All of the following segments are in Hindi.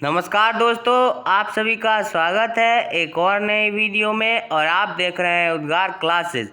नमस्कार दोस्तों, आप सभी का स्वागत है एक और नए वीडियो में। और आप देख रहे हैं उद्गार क्लासेस।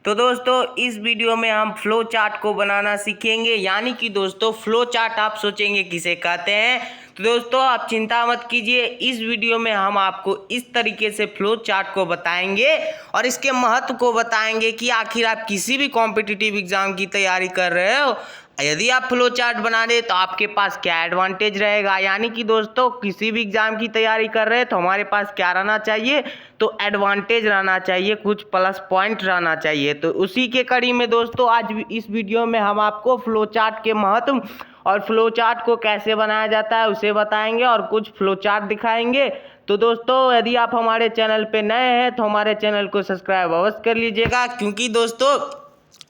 तो दोस्तों, इस वीडियो में हम फ्लो चार्ट को बनाना सीखेंगे। यानी कि दोस्तों, फ्लो चार्ट आप सोचेंगे किसे कहते हैं। तो दोस्तों, आप चिंता मत कीजिए, इस वीडियो में हम आपको इस तरीके से फ्लो चार्ट को बताएंगे और इसके महत्व को बताएंगे कि आखिर आप किसी भी कॉम्पिटिटिव एग्जाम की तैयारी कर रहे हो, यदि आप फ्लो चार्ट बना रहे तो आपके पास क्या एडवांटेज रहेगा। यानी कि दोस्तों, किसी भी एग्जाम की तैयारी कर रहे हैं तो हमारे पास क्या रहना चाहिए, तो एडवांटेज रहना चाहिए, कुछ प्लस पॉइंट रहना चाहिए। तो उसी के कड़ी में दोस्तों, आज इस वीडियो में हम आपको फ्लो चार्ट के महत्व और फ्लो चार्ट को कैसे बनाया जाता है उसे बताएंगे और कुछ फ्लो चार्ट दिखाएंगे। तो दोस्तों, यदि आप हमारे चैनल पे नए हैं तो हमारे चैनल को सब्सक्राइब अवश्य कर लीजिएगा, क्योंकि दोस्तों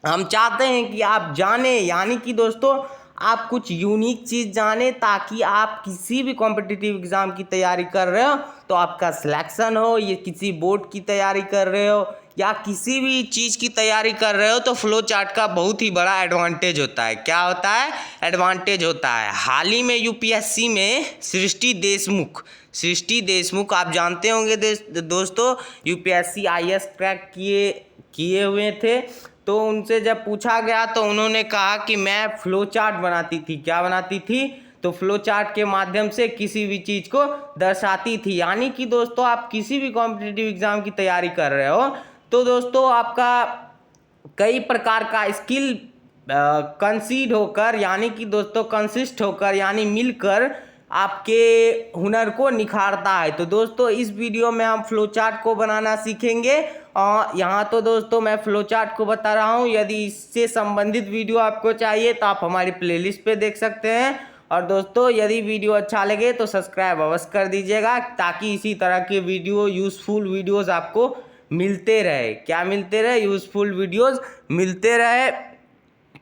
हम चाहते हैं कि आप जाने, यानी कि दोस्तों आप कुछ यूनिक चीज़ जाने, ताकि आप किसी भी कॉम्पिटिटिव एग्ज़ाम की तैयारी कर रहे हो तो आपका सिलेक्शन हो, ये किसी बोर्ड की तैयारी कर रहे हो या किसी भी चीज़ की तैयारी कर रहे हो, तो फ्लो चार्ट का बहुत ही बड़ा एडवांटेज होता है। क्या होता है? एडवांटेज होता है। हाल ही में यूपीएससी में सृष्टि देशमुख आप जानते होंगे दोस्तों, यूपीएससी आईएएस क्रैक किए हुए थे। तो उनसे जब पूछा गया तो उन्होंने कहा कि मैं फ्लो चार्ट बनाती थी। क्या बनाती थी? तो फ्लो चार्ट के माध्यम से किसी भी चीज़ को दर्शाती थी। यानी कि दोस्तों, आप किसी भी कॉम्पिटिटिव एग्जाम की तैयारी कर रहे हो तो दोस्तों आपका कई प्रकार का स्किल कंसीड होकर, यानी कि दोस्तों कंसिस्ट होकर, यानी मिलकर आपके हुनर को निखारता है। तो दोस्तों, इस वीडियो में हम फ्लो चार्ट को बनाना सीखेंगे। और यहाँ तो दोस्तों मैं फ्लो चार्ट को बता रहा हूँ, यदि इससे संबंधित वीडियो आपको चाहिए तो आप हमारी प्लेलिस्ट पे देख सकते हैं। और दोस्तों, यदि वीडियो अच्छा लगे तो सब्सक्राइब अवश्य कर दीजिएगा, ताकि इसी तरह के वीडियो, यूज़फुल वीडियोज़ आपको मिलते रहे। क्या मिलते रहे? यूज़फुल वीडियोज़ मिलते रहे।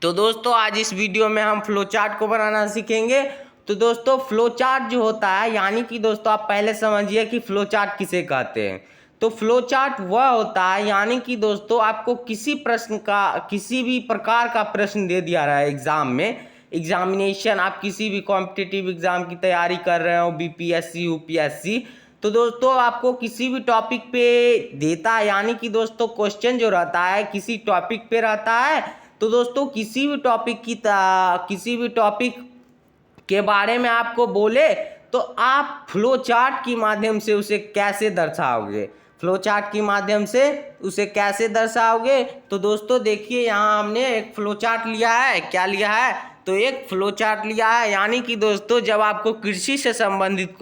तो दोस्तों, आज इस वीडियो में हम फ्लो चार्ट को बनाना सीखेंगे। तो दोस्तों, फ्लो चार्ट जो होता है, यानी कि दोस्तों आप पहले समझिए कि फ्लो चार्ट किसे कहते हैं। तो फ्लो चार्ट वह होता है, यानी कि दोस्तों आपको किसी भी प्रकार का प्रश्न दे दिया रहा है एग्जाम में, एग्जामिनेशन, आप किसी भी कॉम्पिटिटिव एग्जाम की तैयारी कर रहे हो, बीपीएससी यूपीएससी, तो दोस्तों आपको किसी भी टॉपिक पे देता है। यानी कि दोस्तों क्वेश्चन जो रहता है किसी टॉपिक पे रहता है। तो दोस्तों किसी भी टॉपिक के बारे में आपको बोले तो आप फ्लो चार्ट के माध्यम से उसे कैसे दर्शाओगे, फ्लो चार्ट के माध्यम से उसे कैसे दर्शाओगे। तो दोस्तों देखिए, यहाँ हमने एक फ्लो चार्ट लिया है। क्या लिया है? तो एक फ्लो चार्ट लिया है। यानी कि दोस्तों, जब आपको कृषि से संबंधित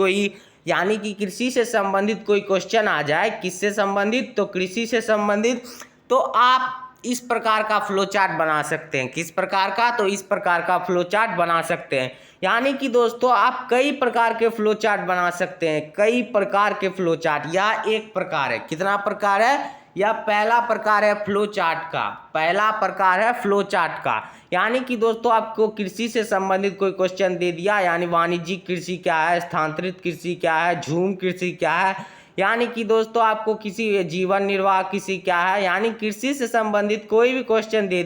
कोई क्वेश्चन आ जाए, किससे संबंधित? तो कृषि से संबंधित, तो आप इस प्रकार का फ्लो चार्ट बना सकते हैं। किस प्रकार का? तो इस प्रकार का फ्लो चार्ट बना सकते हैं। यानी कि दोस्तों आप कई प्रकार के फ्लो चार्ट बना सकते हैं, कई प्रकार के फ्लो चार्ट। यह एक प्रकार है। कितना प्रकार है? यह पहला प्रकार है फ्लो चार्ट का। पहला प्रकार है फ्लो चार्ट का। यानी कि दोस्तों आपको कृषि से संबंधित कोई क्वेश्चन दे दिया, यानी वाणिज्यिक कृषि क्या है, स्थानांतरित कृषि क्या है, झूम कृषि क्या है, यानी कि दोस्तों आपको किसी जीवन निर्वाह कृषि क्या है, यानी कृषि से संबंधित कोई भी क्वेश्चन दे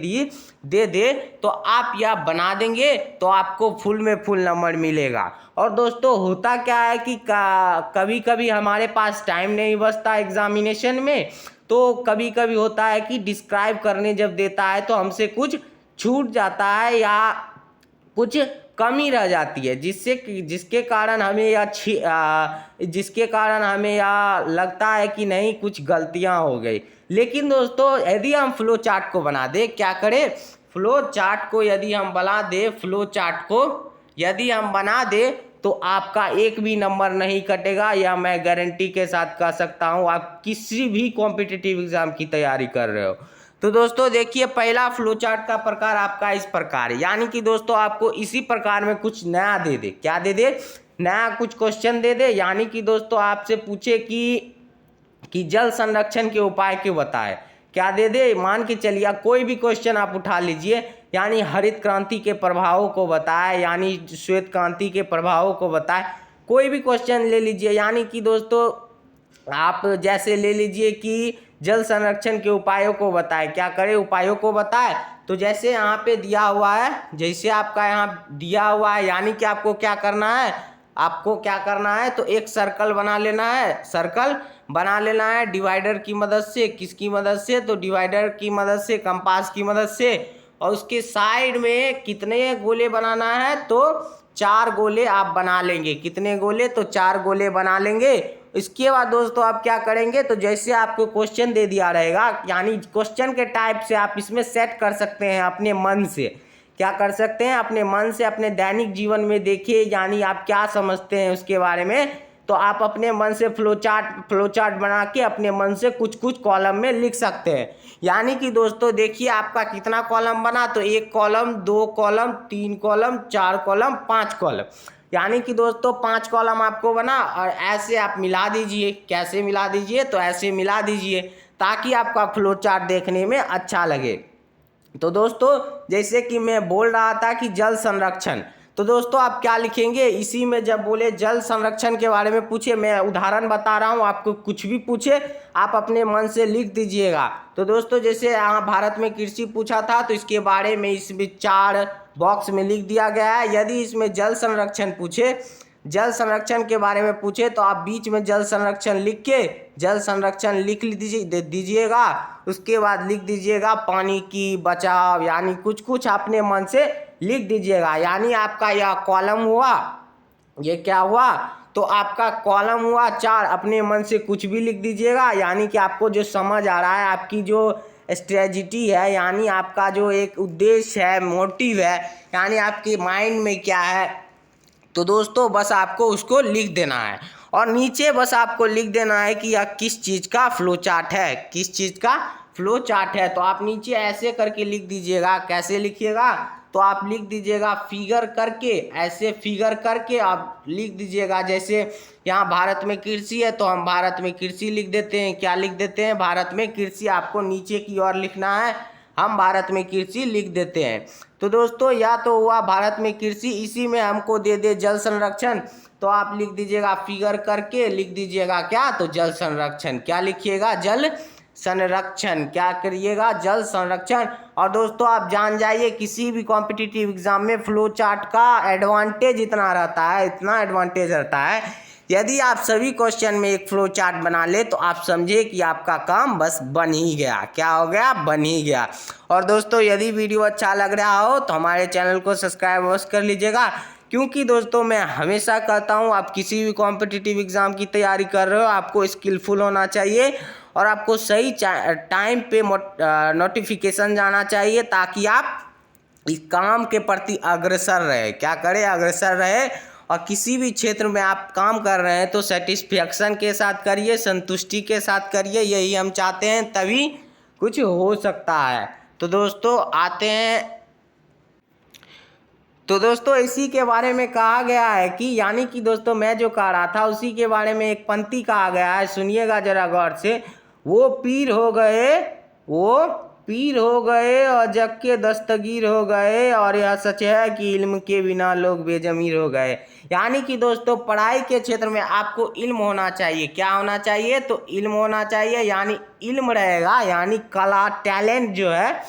दे तो आप यह बना देंगे तो आपको फुल में फुल नंबर मिलेगा। और दोस्तों होता क्या है कि कभी कभी हमारे पास टाइम नहीं बचता एग्जामिनेशन में, तो कभी कभी होता है कि डिस्क्राइब करने जब देता है तो हमसे कुछ छूट जाता है या कुछ कमी रह जाती है, जिसके कारण हमें यह लगता है कि नहीं, कुछ गलतियां हो गई। लेकिन दोस्तों यदि हम फ्लो चार्ट को बना दे, क्या करें? फ्लो चार्ट को यदि हम बना दे तो आपका एक भी नंबर नहीं कटेगा, या मैं गारंटी के साथ कह सकता हूं, आप किसी भी कॉम्पिटिटिव एग्जाम की तैयारी कर रहे हो। तो दोस्तों देखिए, पहला फ्लो चार्ट का प्रकार आपका इस प्रकार है। यानी कि दोस्तों आपको इसी प्रकार में कुछ नया दे दे। क्या दे दे? नया कुछ क्वेश्चन दे दे। यानी कि दोस्तों आपसे पूछे कि जल संरक्षण के उपाय क्यों बताए। क्या दे दे? मान के चलिए कोई भी क्वेश्चन आप उठा लीजिए, यानी हरित क्रांति के प्रभावों को बताए, यानी श्वेत क्रांति के प्रभावों को बताए, कोई भी क्वेश्चन ले लीजिए। यानी कि दोस्तों आप जैसे ले लीजिए कि जल संरक्षण के उपायों को बताए। क्या करें? उपायों को बताए। तो जैसे यहाँ पे दिया हुआ है, जैसे आपका यहाँ दिया हुआ है, यानी कि आपको क्या करना है? आपको क्या करना है, तो एक सर्कल बना लेना है, सर्कल बना लेना है डिवाइडर की मदद से। किसकी मदद से, तो डिवाइडर की मदद से, कंपास की मदद से। और उसके साइड में कितने गोले बनाना है, तो 4 गोले आप बना लेंगे। कितने गोले, तो 4 गोले बना लेंगे। इसके बाद दोस्तों आप क्या करेंगे, तो जैसे आपको क्वेश्चन दे दिया रहेगा, यानी क्वेश्चन के टाइप से आप इसमें सेट कर सकते हैं अपने मन से। क्या कर सकते हैं, अपने मन से अपने दैनिक जीवन में देखिए, यानी आप क्या समझते हैं उसके बारे में, तो आप अपने मन से फ्लो चार्ट बना के अपने मन से कुछ कुछ कॉलम में लिख सकते हैं। यानी कि दोस्तों देखिए आपका कितना कॉलम बना, तो 1 column, 2 column, 3 column, 4 column, 5 column. यानी कि दोस्तों 5 कॉलम आपको बना, और ऐसे आप मिला दीजिए। कैसे मिला दीजिए, तो ऐसे मिला दीजिए ताकि आपका फ्लो चार्ट देखने में अच्छा लगे। तो दोस्तों जैसे कि मैं बोल रहा था कि जल संरक्षण, तो दोस्तों आप क्या लिखेंगे, इसी में जब बोले जल संरक्षण के बारे में पूछे, मैं उदाहरण बता रहा हूँ, आपको कुछ भी पूछे आप अपने मन से लिख दीजिएगा। तो दोस्तों जैसे यहाँ भारत में कृषि पूछा था, तो इसके बारे में इसमें 4 बॉक्स में लिख दिया गया है। यदि इसमें जल संरक्षण पूछे, जल संरक्षण के बारे में पूछे, तो आप बीच में जल संरक्षण लिख के जल संरक्षण लिख दीजिएगा। उसके बाद लिख दीजिएगा पानी की बचाव, यानी कुछ कुछ अपने मन से लिख दीजिएगा। यानी आपका यह कॉलम हुआ, ये क्या हुआ, तो आपका कॉलम हुआ 4। अपने मन से कुछ भी लिख दीजिएगा, यानी कि आपको जो समझ आ रहा है, आपकी जो स्ट्रेटजी है, यानी आपका जो एक उद्देश्य है, मोटिव है, यानी आपके माइंड में क्या है, तो दोस्तों बस आपको उसको लिख देना है। और नीचे बस आपको लिख देना है कि यह किस चीज़ का फ्लो चार्ट है, किस चीज़ का फ्लो चार्ट है। तो आप नीचे ऐसे करके लिख दीजिएगा। कैसे लिखिएगा, तो आप लिख दीजिएगा फिगर करके, ऐसे फिगर करके आप लिख दीजिएगा। जैसे यहाँ भारत में कृषि है, तो हम भारत में कृषि लिख देते हैं। क्या लिख देते हैं, भारत में कृषि। आपको नीचे की ओर लिखना है, हम भारत में कृषि लिख देते हैं। तो दोस्तों या तो हुआ भारत में कृषि, इसी में हमको दे दे जल संरक्षण, तो आप लिख दीजिएगा फिगर करके, लिख दीजिएगा क्या, तो जल संरक्षण। क्या लिखिएगा, जल संरक्षण। क्या करिएगा, जल संरक्षण। और दोस्तों आप जान जाइए किसी भी कॉम्पिटिटिव एग्जाम में फ्लो चार्ट का एडवांटेज इतना रहता है, इतना एडवांटेज रहता है, यदि आप सभी क्वेश्चन में एक फ्लो चार्ट बना ले तो आप समझे कि आपका काम बस बन ही गया। क्या हो गया, बन ही गया। और दोस्तों यदि वीडियो अच्छा लग रहा हो तो हमारे चैनल को सब्सक्राइब अवश्य कर लीजिएगा, क्योंकि दोस्तों मैं हमेशा कहता हूँ आप किसी भी कॉम्पिटिटिव एग्ज़ाम की तैयारी कर रहे हो, आपको स्किलफुल होना चाहिए और आपको सही टाइम पे नोटिफिकेशन जाना चाहिए, ताकि आप इस काम के प्रति अग्रसर रहे। क्या करें, अग्रसर रहे। और किसी भी क्षेत्र में आप काम कर रहे हैं तो सेटिस्फेक्शन के साथ करिए, संतुष्टि के साथ करिए, यही हम चाहते हैं, तभी कुछ हो सकता है। तो दोस्तों आते हैं, तो दोस्तों इसी के बारे में कहा गया है कि, यानी कि दोस्तों मैं जो कह रहा था उसी के बारे में एक पंक्ति कहा गया है, सुनिएगा जरा गौर से। वो पीर हो गए और जग के दस्तगीर हो गए, और यह सच है कि इल्म के बिना लोग बेजमीर हो गए। यानी कि दोस्तों पढ़ाई के क्षेत्र में आपको इल्म होना चाहिए। क्या होना चाहिए, तो इल्म होना चाहिए। यानी इल्म रहेगा, यानी कला, टैलेंट जो है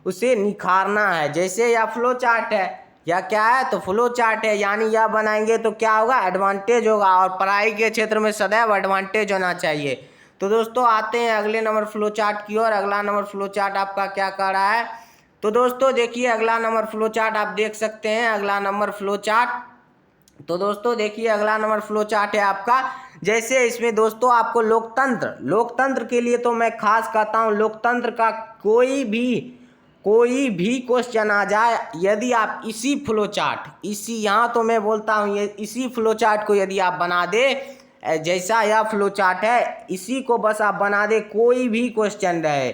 उसे निखारना है। जैसे यह फ्लो चार्ट है, या क्या है, तो फ्लो चार्ट है, यानी यह बनाएंगे तो क्या होगा, एडवांटेज होगा। और पढ़ाई के क्षेत्र में सदैव एडवांटेज होना चाहिए। तो दोस्तों आते हैं अगले नंबर फ्लो चार्ट की ओर। अगला नंबर फ्लो चार्ट आपका क्या कह रहा है, तो दोस्तों देखिए अगला नंबर फ्लो चार्ट आप देख सकते हैं। अगला नंबर फ्लो चार्ट, तो दोस्तों देखिए अगला नंबर फ्लो चार्ट है आपका, जैसे इसमें दोस्तों आपको लोकतंत्र के लिए तो मैं खास कहता हूँ, लोकतंत्र का कोई भी क्वेश्चन आ जाए, यदि आप इसी फ्लो चार्ट, इसी, यहाँ तो मैं बोलता हूँ ये इसी फ्लो चार्ट को यदि आप बना दे, जैसा यह फ्लो चार्ट है इसी को बस आप बना दे, कोई भी क्वेश्चन रहे,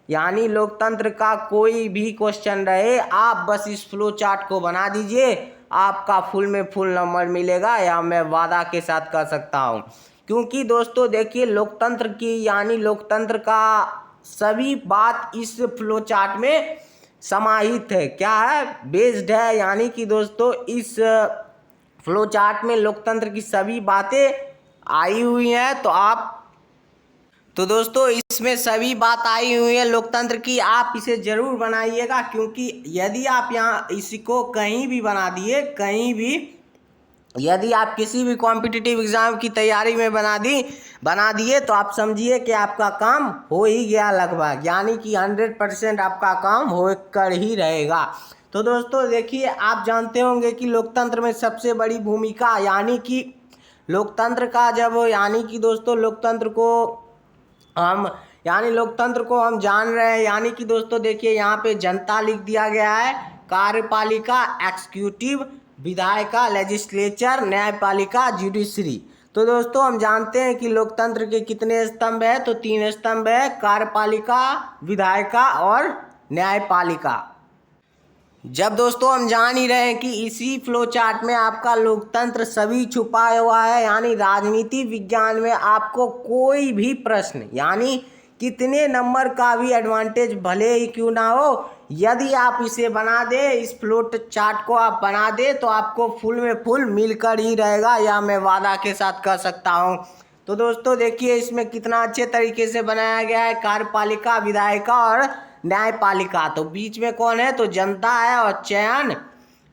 यानी लोकतंत्र का कोई भी क्वेश्चन रहे, आप बस इस फ्लो चार्ट को बना दीजिए, आपका फुल में फुल नंबर मिलेगा, या मैं वादा के साथ कह सकता हूँ। क्योंकि दोस्तों देखिए लोकतंत्र की, यानी लोकतंत्र का सभी बात इस फ्लो चार्ट में समाहित है। क्या है, बेस्ड है। यानी कि दोस्तों इस फ्लो चार्ट में लोकतंत्र की सभी बातें आई हुई हैं, तो दोस्तों इसमें सभी बात आई हुई है लोकतंत्र की, आप इसे ज़रूर बनाइएगा। क्योंकि यदि आप यहाँ इसको कहीं भी बना दिए, कहीं भी, यदि आप किसी भी कॉम्पिटिटिव एग्ज़ाम की तैयारी में बना दिए तो आप समझिए कि आपका काम हो ही गया लगभग, यानी कि 100% आपका काम हो कर ही रहेगा। तो दोस्तों देखिए, आप जानते होंगे कि लोकतंत्र में सबसे बड़ी भूमिका, यानी कि लोकतंत्र का जब, यानी कि दोस्तों लोकतंत्र को हम जान रहे हैं, यानी कि दोस्तों देखिए यहाँ पे जनता लिख दिया गया है, कार्यपालिका एक्जीक्यूटिव, विधायिका लेजिस्लेचर, न्यायपालिका जुडिशरी। तो दोस्तों हम जानते हैं कि लोकतंत्र के कितने स्तंभ है, तो 3 स्तंभ है, कार्यपालिका, विधायिका और न्यायपालिका। जब दोस्तों हम जान ही रहे हैं कि इसी फ्लो चार्ट में आपका लोकतंत्र सभी छुपा हुआ है, यानी राजनीति विज्ञान में आपको कोई भी प्रश्न, यानी कितने नंबर का भी एडवांटेज भले ही क्यों ना हो, यदि आप इसे बना दे, इस फ्लो चार्ट को आप बना दे, तो आपको फुल में फुल मिलकर ही रहेगा, या मैं वादा के साथ कह सकता हूँ। तो दोस्तों देखिए इसमें कितना अच्छे तरीके से बनाया गया है, कार्यपालिका, विधायिका और न्यायपालिका। तो बीच में कौन है, तो जनता है, और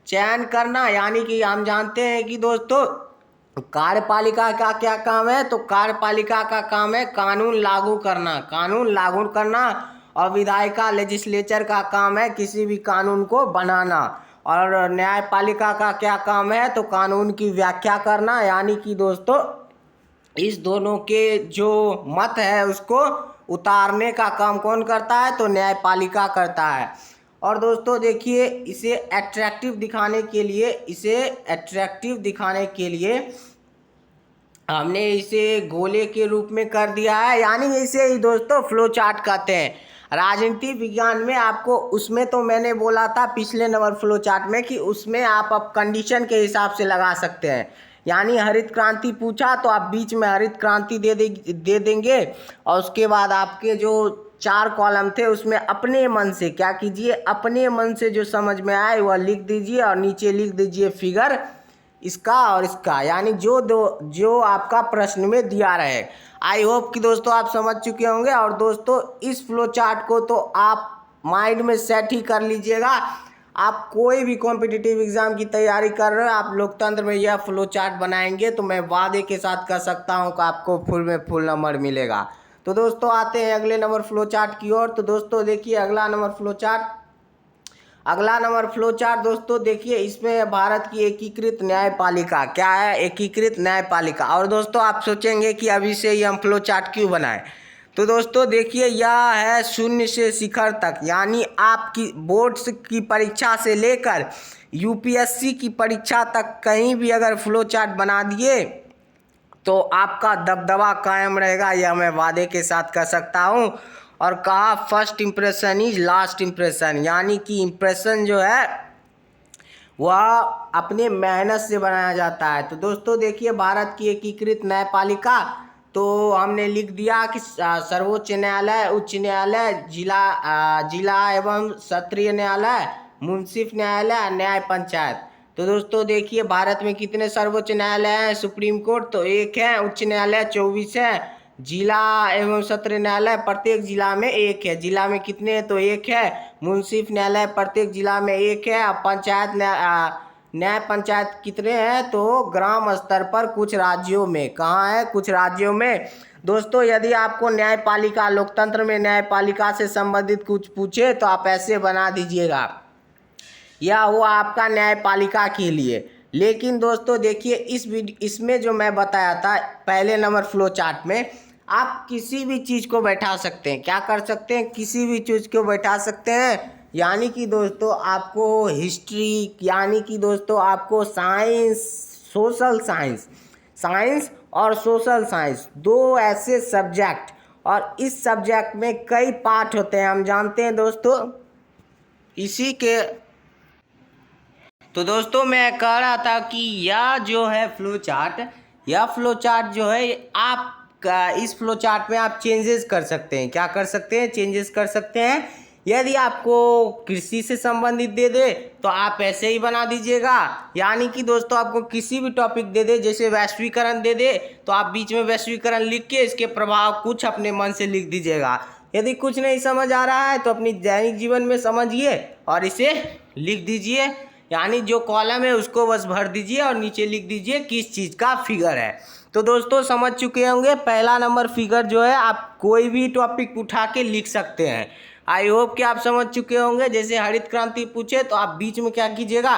चयन करना, यानी कि हम जानते हैं कि दोस्तों कार्यपालिका का क्या काम है, तो कार्यपालिका का काम है कानून लागू करना, और विधायिका लेजिस्लेचर का काम है किसी भी कानून को बनाना, और न्यायपालिका का क्या काम है, तो कानून की व्याख्या करना, यानी कि दोस्तों इस दोनों के जो मत है उसको उतारने का काम कौन करता है, तो न्यायपालिका करता है। और दोस्तों देखिए इसे अट्रैक्टिव दिखाने के लिए हमने इसे गोले के रूप में कर दिया है, यानी इसे ही दोस्तों फ्लो चार्ट कहते हैं। राजनीति विज्ञान में आपको, उसमें तो मैंने बोला था पिछले नंबर फ्लो चार्ट में कि उसमें आप अब कंडीशन के हिसाब से लगा सकते हैं, यानी हरित क्रांति पूछा तो आप बीच में हरित क्रांति दे देंगे, और उसके बाद आपके जो 4 कॉलम थे उसमें अपने मन से क्या कीजिए, अपने मन से जो समझ में आए वह लिख दीजिए, और नीचे लिख दीजिए फिगर इसका और इसका, यानी जो आपका प्रश्न में दिया रहे। आई होप कि दोस्तों आप समझ चुके होंगे। और दोस्तों इस फ्लो चार्ट को तो आप माइंड में सेट ही कर लीजिएगा, आप कोई भी कॉम्पिटिटिव एग्ज़ाम की तैयारी कर रहे हो, आप लोकतंत्र में यह फ्लो चार्ट बनाएंगे तो मैं वादे के साथ कह सकता हूं कि आपको फुल में फुल नंबर मिलेगा। तो दोस्तों आते हैं अगले नंबर फ्लो चार्ट की ओर। तो दोस्तों देखिए अगला नंबर फ्लो चार्ट दोस्तों देखिए, इसमें भारत की एकीकृत न्यायपालिका, क्या है, एकीकृत न्यायपालिका। और दोस्तों आप सोचेंगे कि अभी से ही हम फ्लो चार्ट क्यों बनाएं, तो दोस्तों देखिए यह है शून्य से शिखर तक, यानी आपकी बोर्ड्स की परीक्षा से लेकर यूपीएससी की परीक्षा तक कहीं भी अगर फ्लो चार्ट बना दिए तो आपका दबदबा कायम रहेगा, यह मैं वादे के साथ कह सकता हूँ। और कहा first impression is last impression, यानी कि इम्प्रेशन जो है वह अपने मेहनत से बनाया जाता है। तो दोस्तों देखिए भारत की एकीकृत न्यायपालिका, तो हमने लिख दिया कि सर्वोच्च न्यायालय, उच्च न्यायालय, जिला एवं सत्रीय न्यायालय, मुंसिफ न्यायालय, न्याय पंचायत। तो दोस्तों देखिए भारत में कितने सर्वोच्च न्यायालय हैं, सुप्रीम कोर्ट तो 1 है, उच्च न्यायालय 24 है, जिला एवं सत्र न्यायालय प्रत्येक जिला में 1 है, जिला में कितने हैं, तो 1 है, मुंसिफ न्यायालय प्रत्येक जिला में 1 है, और पंचायत न्याय पंचायत कितने हैं, तो ग्राम स्तर पर कुछ राज्यों में, कहाँ है, कुछ राज्यों में। दोस्तों यदि आपको न्यायपालिका, लोकतंत्र में न्यायपालिका से संबंधित कुछ पूछे तो आप ऐसे बना दीजिएगा, यह हुआ आपका न्यायपालिका के लिए। लेकिन दोस्तों देखिए इसमें जो मैं बताया था पहले नंबर फ्लो चार्ट में, आप किसी भी चीज़ को बैठा सकते हैं, क्या कर सकते हैं, किसी भी चीज़ को बैठा सकते हैं, यानी कि दोस्तों आपको हिस्ट्री, यानी कि दोस्तों आपको साइंस और सोशल साइंस 2 ऐसे सब्जेक्ट, और इस सब्जेक्ट में कई पार्ट होते हैं, हम जानते हैं दोस्तों इसी के। तो दोस्तों मैं कह रहा था कि यह जो है फ्लो चार्ट जो है आप इस फ्लो चार्ट में आप चेंजेस कर सकते हैं, क्या कर सकते हैं, चेंजेस कर सकते हैं। यदि आपको कृषि से संबंधित दे दे तो आप ऐसे ही बना दीजिएगा, यानी कि दोस्तों आपको किसी भी टॉपिक दे दे, जैसे वैश्वीकरण दे दे तो आप बीच में वैश्वीकरण लिख के इसके प्रभाव कुछ अपने मन से लिख दीजिएगा। यदि कुछ नहीं समझ आ रहा है तो अपनी दैनिक जीवन में समझिए और इसे लिख दीजिए, यानी जो कॉलम है उसको बस भर दीजिए और नीचे लिख दीजिए किस चीज़ का फिगर है। तो दोस्तों समझ चुके होंगे, पहला नंबर फिगर जो है आप कोई भी टॉपिक उठा के लिख सकते हैं। आई होप कि आप समझ चुके होंगे। जैसे हरित क्रांति पूछे तो आप बीच में क्या कीजिएगा,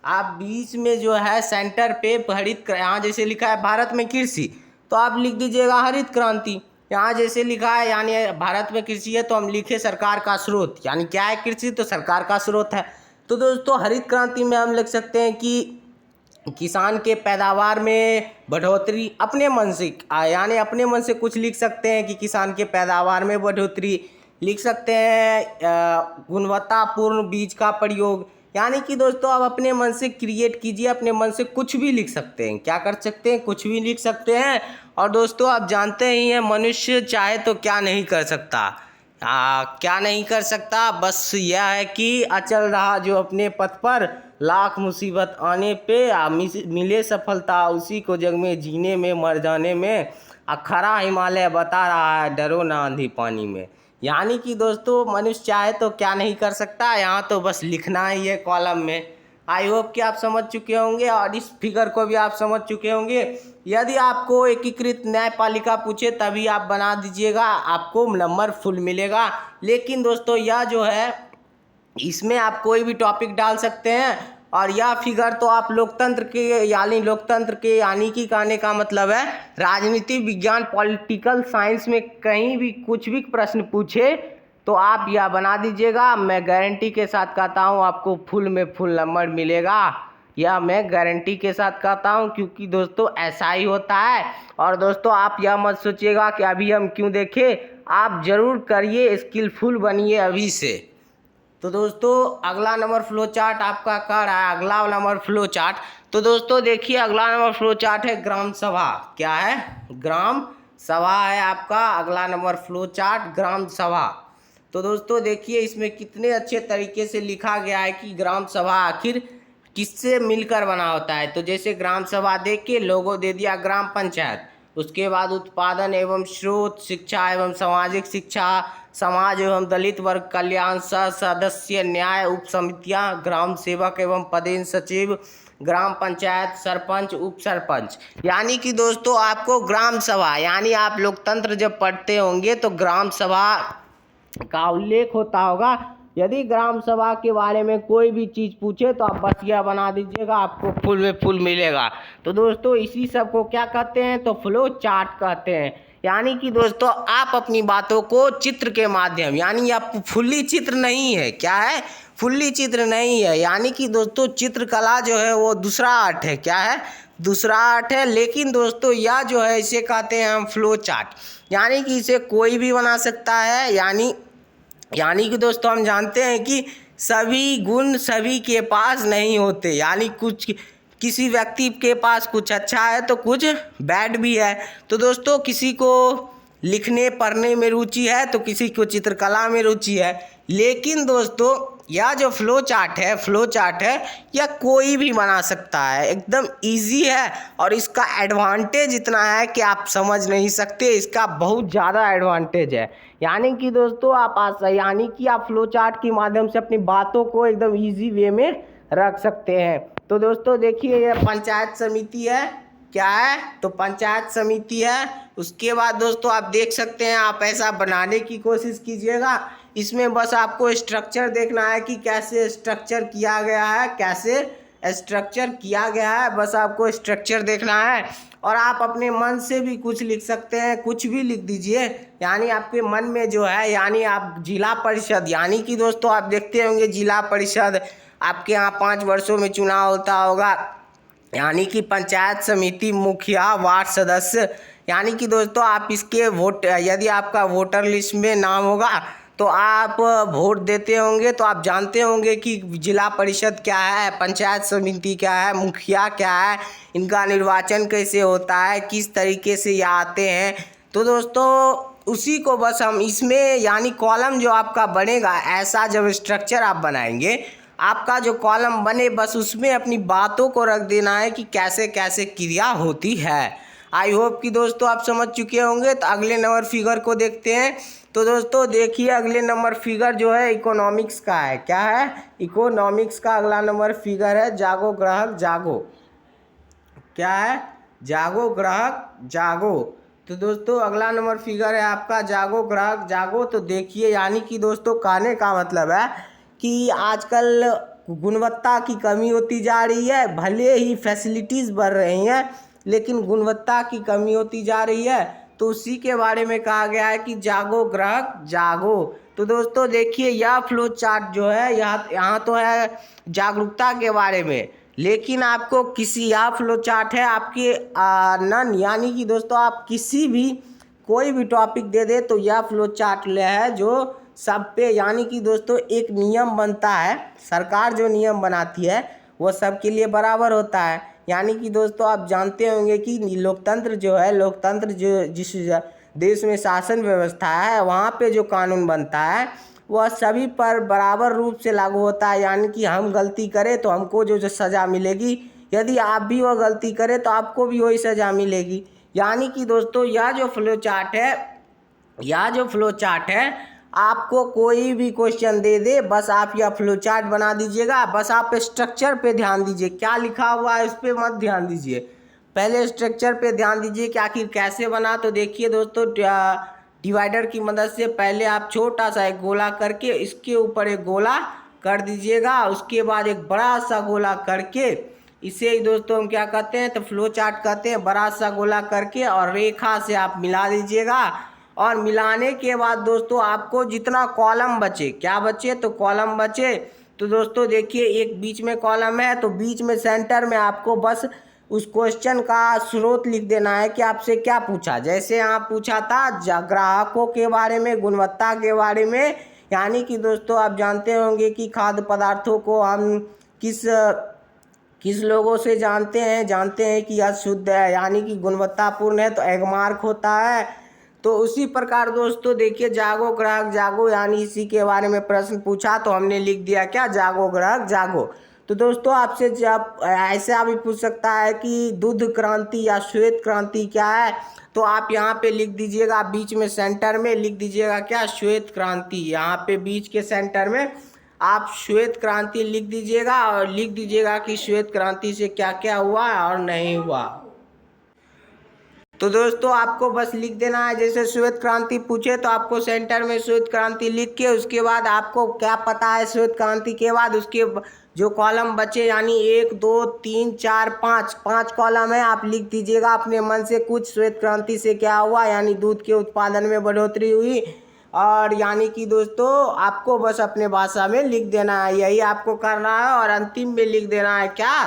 आप बीच में जो है सेंटर पे हरित, यहाँ जैसे लिखा है भारत में कृषि तो आप लिख दीजिएगा हरित क्रांति। यहाँ जैसे लिखा है यानी भारत में कृषि है तो हम लिखे सरकार का स्रोत, यानी क्या है कृषि, तो सरकार का स्रोत है। तो दोस्तों हरित क्रांति में हम लिख सकते हैं कि किसान के पैदावार में बढ़ोतरी, अपने मन से यानी अपने मन से कुछ लिख सकते हैं कि किसान के पैदावार में बढ़ोतरी, लिख सकते हैं गुणवत्तापूर्ण बीज का प्रयोग। यानी कि दोस्तों आप अपने मन से क्रिएट कीजिए, अपने मन से कुछ भी लिख सकते हैं। क्या कर सकते हैं, कुछ भी लिख सकते हैं। और दोस्तों आप जानते ही हैं मनुष्य चाहे तो क्या नहीं कर सकता, क्या नहीं कर सकता, बस यह है कि अचल रहा जो अपने पथ पर, लाख मुसीबत आने पे मिले सफलता, उसी को जग में जीने में मर जाने में, खरा हिमालय बता रहा है डरो ना आंधी पानी में। यानी कि दोस्तों मनुष्य चाहे तो क्या नहीं कर सकता, यहाँ तो बस लिखना ही है कॉलम में। आई होप कि आप समझ चुके होंगे और इस फिगर को भी आप समझ चुके होंगे। यदि आपको एकीकृत न्यायपालिका पूछे तभी आप बना दीजिएगा, आपको नंबर फुल मिलेगा। लेकिन दोस्तों यह जो है इसमें आप कोई भी टॉपिक डाल सकते हैं और यह फिगर तो आप लोकतंत्र के यानी कि कहने का मतलब है राजनीति विज्ञान पॉलिटिकल साइंस में कहीं भी कुछ भी प्रश्न पूछे तो आप यह बना दीजिएगा। मैं गारंटी के साथ कहता हूँ आपको फुल में फुल नंबर मिलेगा, यह मैं गारंटी के साथ कहता हूँ, क्योंकि दोस्तों ऐसा ही होता है। और दोस्तों आप यह मत सोचिएगा कि अभी हम क्यों देखें, आप ज़रूर करिए, स्किलफुल बनिए अभी से। तो दोस्तों अगला नंबर फ्लो चार्ट आपका कर रहा है, अगला नंबर फ्लो चार्ट। तो दोस्तों देखिए अगला नंबर फ्लो चार्ट है ग्राम सभा। क्या है, ग्राम सभा है आपका अगला नंबर फ्लो चार्ट, ग्राम सभा। तो दोस्तों देखिए इसमें कितने अच्छे तरीके से लिखा गया है कि ग्राम सभा आखिर किससे मिलकर बना होता है। तो जैसे ग्राम सभा देख के लोगो दे दिया ग्राम पंचायत, उसके बाद उत्पादन एवं स्रोत, शिक्षा एवं सामाजिक शिक्षा, समाज एवं दलित वर्ग कल्याण, सदस्य न्याय, उप समितियाँ, ग्राम सेवक एवं पदेन सचिव, ग्राम पंचायत, सरपंच, उप सरपंच। यानी कि दोस्तों आपको ग्राम सभा, यानी आप लोकतंत्र जब पढ़ते होंगे तो ग्राम सभा का उल्लेख होता होगा। यदि ग्राम सभा के बारे में कोई भी चीज़ पूछे तो आप बस यह बना दीजिएगा, आपको फुल में फुल मिलेगा। तो दोस्तों इसी सब को क्या कहते हैं, तो फ्लो चार्ट कहते हैं। यानी कि दोस्तों आप अपनी बातों को चित्र के माध्यम, यानी आप फुल्ली चित्र नहीं है, क्या है, फुल्ली चित्र नहीं है, यानी कि दोस्तों चित्रकला जो है वो दूसरा आर्ट है। क्या है, दूसरा आर्ट है। लेकिन दोस्तों यह जो है इसे कहते हैं हम फ्लो चार्ट, यानी कि इसे कोई भी बना सकता है। यानी कि दोस्तों हम जानते हैं कि सभी गुण सभी के पास नहीं होते, यानी कुछ किसी व्यक्ति के पास कुछ अच्छा है तो कुछ बैड भी है। तो दोस्तों किसी को लिखने पढ़ने में रुचि है तो किसी को चित्रकला में रुचि है। लेकिन दोस्तों यह जो फ्लो चार्ट है यह कोई भी बना सकता है, एकदम इजी है। और इसका एडवांटेज इतना है कि आप समझ नहीं सकते, इसका बहुत ज़्यादा एडवांटेज है। यानी कि दोस्तों आप फ्लो चार्ट के माध्यम से अपनी बातों को एकदम इजी वे में रख सकते हैं। तो दोस्तों देखिए यह पंचायत समिति है। क्या है, तो पंचायत समिति है। उसके बाद दोस्तों आप देख सकते हैं, आप ऐसा बनाने की कोशिश कीजिएगा। इसमें बस आपको स्ट्रक्चर देखना है कि कैसे स्ट्रक्चर किया गया है, बस आपको स्ट्रक्चर देखना है। और आप अपने मन से भी कुछ लिख सकते हैं, कुछ भी लिख दीजिए। यानी आपके मन में जो है, यानी आप जिला परिषद, यानी कि दोस्तों आप देखते होंगे जिला परिषद आपके यहाँ 5 वर्षों में चुनाव होता होगा, यानी कि पंचायत समिति मुखिया वार्ड सदस्य। यानी कि दोस्तों आप इसके वोट, यदि आपका वोटर लिस्ट में नाम होगा तो आप वोट देते होंगे, तो आप जानते होंगे कि जिला परिषद क्या है, पंचायत समिति क्या है, मुखिया क्या है, इनका निर्वाचन कैसे होता है, किस तरीके से ये आते हैं। तो दोस्तों उसी को बस हम इसमें, यानी कॉलम जो आपका बनेगा, ऐसा जब स्ट्रक्चर आप बनाएंगे, आपका जो कॉलम बने बस उसमें अपनी बातों को रख देना है कि कैसे कैसे क्रिया होती है। आई होप कि दोस्तों आप समझ चुके होंगे। तो अगले नंबर फिगर को देखते हैं। तो दोस्तों देखिए अगले नंबर फिगर जो है इकोनॉमिक्स का है। क्या है? इकोनॉमिक्स का अगला नंबर फिगर है जागो ग्राहक जागो। क्या है? जागो ग्राहक जागो। तो दोस्तों अगला नंबर फिगर है आपका जागो ग्राहक जागो। तो देखिए यानी कि दोस्तों कहने का मतलब है कि आजकल गुणवत्ता की कमी होती जा रही है। भले ही फैसिलिटीज़ बढ़ रही हैं लेकिन गुणवत्ता की कमी होती जा रही है। तो उसी के बारे में कहा गया है कि जागो ग्राहक जागो। तो दोस्तों देखिए यह फ्लो चार्ट जो है यहाँ तो है जागरूकता के बारे में, लेकिन आपको किसी यह फ्लो चार्ट है आपके नन यानी कि दोस्तों आप किसी भी कोई भी टॉपिक दे दे तो यह फ्लो चार्ट ले है जो सब पे यानी कि दोस्तों एक नियम बनता है। सरकार जो नियम बनाती है वो सबके लिए बराबर होता है। यानी कि दोस्तों आप जानते होंगे कि लोकतंत्र जो है, लोकतंत्र जो जिस देश में शासन व्यवस्था है वहाँ पे जो कानून बनता है वह सभी पर बराबर रूप से लागू होता है। यानी कि हम गलती करें तो हमको जो सज़ा मिलेगी, यदि आप भी वह गलती करें तो आपको भी वही सज़ा मिलेगी। यानी कि दोस्तों यह जो फ्लो चार्ट है, यह जो फ्लो चार्ट है आपको कोई भी क्वेश्चन दे दे बस आप यह फ्लो चार्ट बना दीजिएगा। बस आप स्ट्रक्चर पे ध्यान दीजिए, क्या लिखा हुआ है उस पर मत ध्यान दीजिए, पहले स्ट्रक्चर पे ध्यान दीजिए कि आखिर कैसे बना। तो देखिए दोस्तों डिवाइडर की मदद से पहले आप छोटा सा एक गोला करके इसके ऊपर एक गोला कर दीजिएगा, उसके बाद एक बड़ा सा गोला करके इसे ही दोस्तों हम क्या कहते हैं तो फ्लो चार्ट कहते हैं। बड़ा सा गोला करके और रेखा से आप मिला दीजिएगा और मिलाने के बाद दोस्तों आपको जितना कॉलम बचे, क्या बचे तो कॉलम बचे। तो दोस्तों देखिए एक बीच में कॉलम है तो बीच में सेंटर में आपको बस उस क्वेश्चन का स्रोत लिख देना है कि आपसे क्या पूछा। जैसे यहाँ पूछा था ग्राहकों के बारे में, गुणवत्ता के बारे में। यानी कि दोस्तों आप जानते होंगे कि खाद्य पदार्थों को हम किस लोगों से जानते हैं कि यह शुद्ध है यानी कि गुणवत्तापूर्ण है तो एग मार्क होता है। तो उसी प्रकार दोस्तों देखिए जागो ग्राहक जागो यानी इसी के बारे में प्रश्न पूछा तो हमने लिख दिया क्या, जागो ग्राहक जागो। तो दोस्तों आपसे जब ऐसा भी पूछ सकता है कि दूध क्रांति या श्वेत क्रांति क्या है, तो आप यहाँ पे लिख दीजिएगा बीच में सेंटर में लिख दीजिएगा क्या, श्वेत क्रांति। यहाँ पे बीच के सेंटर में आप श्वेत क्रांति लिख दीजिएगा और लिख दीजिएगा कि श्वेत क्रांति से क्या क्या हुआ और नहीं हुआ। तो दोस्तों आपको बस लिख देना है, जैसे श्वेत क्रांति पूछे तो आपको सेंटर में श्वेत क्रांति लिख के उसके बाद आपको क्या पता है श्वेत क्रांति के बाद उसके जो कॉलम बचे यानी 1 2 3 4 5 कॉलम है आप लिख दीजिएगा अपने मन से कुछ श्वेत क्रांति से क्या हुआ यानी दूध के उत्पादन में बढ़ोतरी हुई। और यानी कि दोस्तों आपको बस अपने भाषा में लिख देना है, यही आपको करना है। और अंतिम में लिख देना है क्या,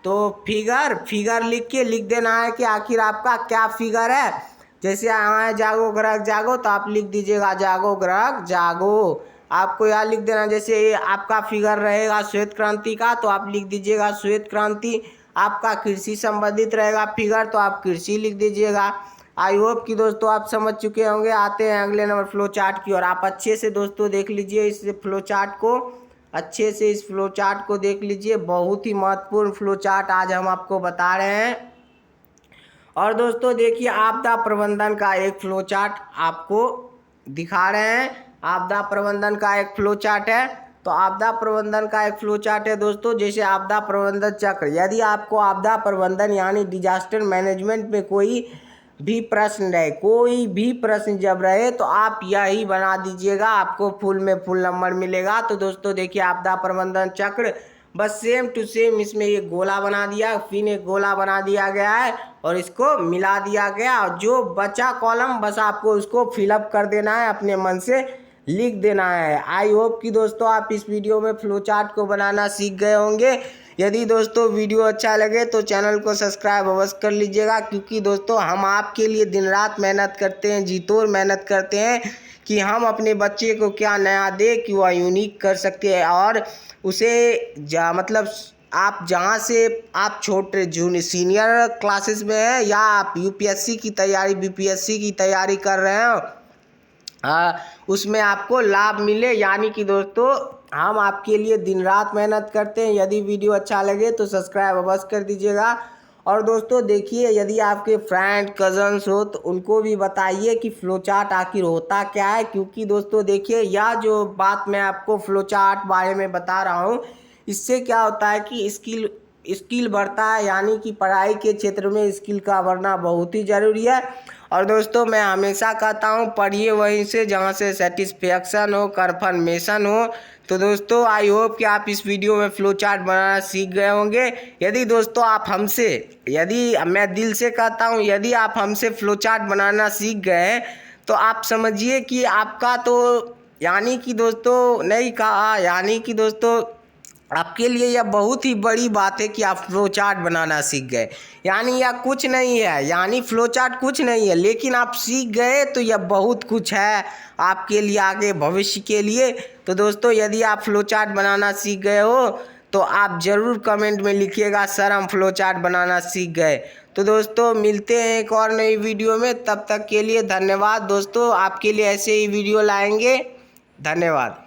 तो फिगर लिख के लिख देना है कि आखिर आपका क्या फिगर है। जैसे यहाँ है जागो ग्राहक जागो तो आप लिख दीजिएगा जागो ग्राहक जागो। आपको यहाँ लिख देना, जैसे ये आपका फिगर रहेगा श्वेत क्रांति का तो आप लिख दीजिएगा श्वेत क्रांति। आपका कृषि संबंधित रहेगा फिगर तो आप कृषि लिख दीजिएगा। आई होप कि दोस्तों आप समझ चुके होंगे। आते हैं अगले नंबर फ्लो चार्ट की और आप अच्छे से दोस्तों देख लीजिए इस फ्लो चार्ट को, अच्छे से इस फ्लो चार्ट को देख लीजिए। बहुत ही महत्वपूर्ण फ्लो चार्ट आज हम आपको बता रहे हैं। और दोस्तों देखिए आपदा प्रबंधन का एक फ्लो चार्ट आपको दिखा रहे हैं। आपदा प्रबंधन का एक फ्लो चार्ट है, तो आपदा प्रबंधन का एक फ्लो चार्ट है दोस्तों। जैसे आपदा प्रबंधन चक्र, यदि आपको आपदा प्रबंधन यानी डिजास्टर मैनेजमेंट में कोई भी प्रश्न रहे, कोई भी प्रश्न जब रहे तो आप यही बना दीजिएगा, आपको फुल में फुल नंबर मिलेगा। तो दोस्तों देखिए आपदा प्रबंधन चक्र बस सेम टू सेम इसमें एक गोला बना दिया, फिर एक गोला बना दिया गया है और इसको मिला दिया गया। और जो बचा कॉलम बस आपको उसको फिलअप कर देना है, अपने मन से लिख देना है। आई होप कि दोस्तों आप इस वीडियो में फ्लो चार्ट को बनाना सीख गए होंगे। यदि दोस्तों वीडियो अच्छा लगे तो चैनल को सब्सक्राइब अवश्य कर लीजिएगा, क्योंकि दोस्तों हम आपके लिए दिन रात मेहनत करते हैं, जी तोड़ मेहनत करते हैं कि हम अपने बच्चे को क्या नया दे कि वह यूनिक कर सकते हैं। और उसे मतलब आप जहाँ से आप छोटे जूनियर सीनियर क्लासेस में हैं या आप यूपीएससी की तैयारी बीपीएससी की तैयारी कर रहे हो उसमें आपको लाभ मिले। यानी कि दोस्तों हम आपके लिए दिन रात मेहनत करते हैं। यदि वीडियो अच्छा लगे तो सब्सक्राइब अवश्य कर दीजिएगा और दोस्तों देखिए, यदि आपके फ्रेंड कज़न्स हो तो उनको भी बताइए कि फ्लो चार्ट आखिर होता क्या है। क्योंकि दोस्तों देखिए, यह जो बात मैं आपको फ्लो चार्ट बारे में बता रहा हूँ, इससे क्या होता है कि स्किल बढ़ता है, यानी कि पढ़ाई के क्षेत्र में स्किल का बढ़ना बहुत ही ज़रूरी है। और दोस्तों मैं हमेशा कहता हूँ, पढ़िए वहीं से जहाँ से सेटिस्फेक्शन हो, कन्फर्मेशन हो। तो दोस्तों आई होप कि आप इस वीडियो में फ्लो चार्ट बनाना सीख गए होंगे। यदि दोस्तों आप हमसे, यदि मैं दिल से कहता हूँ, यदि आप हमसे फ्लो चार्ट बनाना सीख गए तो आप समझिए कि आपका तो, यानी कि दोस्तों नहीं कहा, यानी कि दोस्तों आपके लिए यह बहुत ही बड़ी बात है कि आप फ्लो चार्ट बनाना सीख गए। यानी यह कुछ नहीं है, यानी फ्लो चार्ट कुछ नहीं है, लेकिन आप सीख गए तो यह बहुत कुछ है आपके लिए, आगे भविष्य के लिए। तो दोस्तों यदि आप फ्लो चार्ट बनाना सीख गए हो तो आप ज़रूर कमेंट में लिखिएगा, सर हम फ्लो चार्ट बनाना सीख गए। तो दोस्तों मिलते हैं एक और नई वीडियो में, तब तक के लिए धन्यवाद। दोस्तों आपके लिए ऐसे ही वीडियो लाएंगे। धन्यवाद।